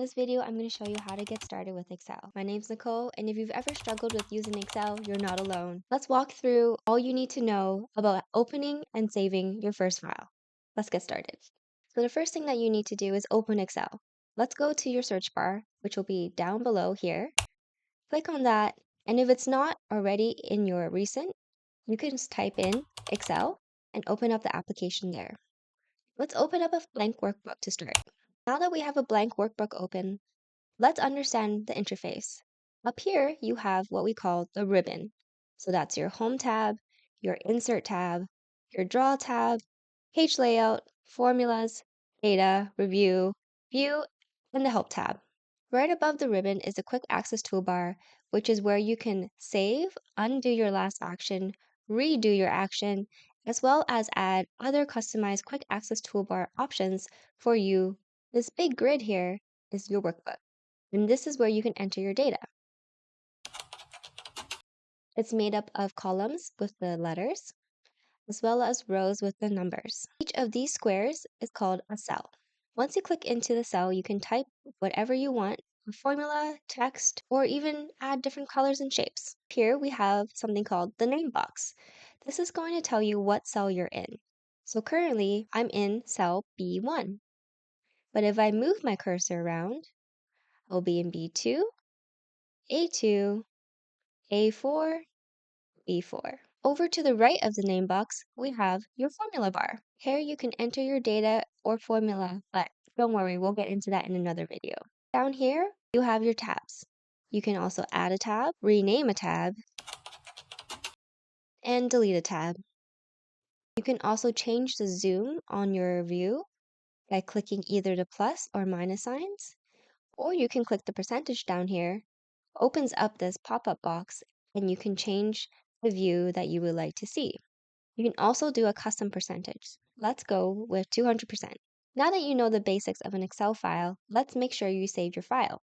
this video, I'm going to show you how to get started with Excel. My name's Nicole, and if you've ever struggled with using Excel, you're not alone. Let's walk through all you need to know about opening and saving your first file. Let's get started. So the first thing that you need to do is open Excel. Let's go to your search bar, which will be down below here. Click on that, and if it's not already in your recent, you can just type in Excel and open up the application there. Let's open up a blank workbook to start. Now that we have a blank workbook open, let's understand the interface. Up here, you have what we call the ribbon. So that's your Home tab, your Insert tab, your Draw tab, Page Layout, Formulas, Data, Review, View, and the Help tab. Right above the ribbon is the Quick Access toolbar, which is where you can save, undo your last action, redo your action, as well as add other customized Quick Access toolbar options for you. This big grid here is your workbook, and this is where you can enter your data. It's made up of columns with the letters, as well as rows with the numbers. Each of these squares is called a cell. Once you click into the cell, you can type whatever you want, a formula, text, or even add different colors and shapes. Here we have something called the name box. This is going to tell you what cell you're in. So currently, I'm in cell B1. But if I move my cursor around, I'll be in B2, A2, A4, B4. Over to the right of the name box, we have your formula bar. Here you can enter your data or formula, but don't worry, we'll get into that in another video. Down here, you have your tabs. You can also add a tab, rename a tab, and delete a tab. You can also change the zoom on your view by clicking either the plus or minus signs, or you can click the percentage down here, opens up this pop-up box, and you can change the view that you would like to see. You can also do a custom percentage. Let's go with 200%. Now that you know the basics of an Excel file, let's make sure you saved your file.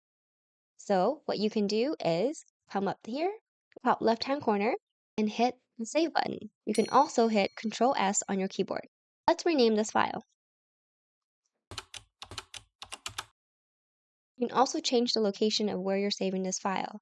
So what you can do is come up here, top left-hand corner, and hit the Save button. You can also hit Control S on your keyboard. Let's rename this file. You can also change the location of where you're saving this file.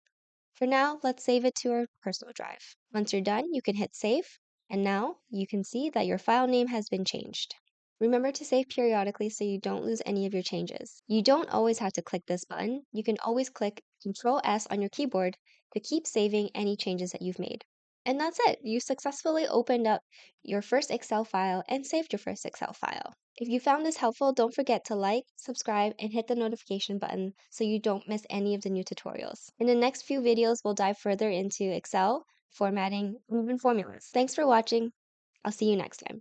For now, let's save it to our personal drive. Once you're done, you can hit Save, and now you can see that your file name has been changed. Remember to save periodically so you don't lose any of your changes. You don't always have to click this button. You can always click Control S on your keyboard to keep saving any changes that you've made. And that's it. You successfully opened up your first Excel file and saved your first Excel file. If you found this helpful, don't forget to like, subscribe, and hit the notification button so you don't miss any of the new tutorials. In the next few videos, we'll dive further into Excel, formatting, and even formulas. Thanks for watching. I'll see you next time.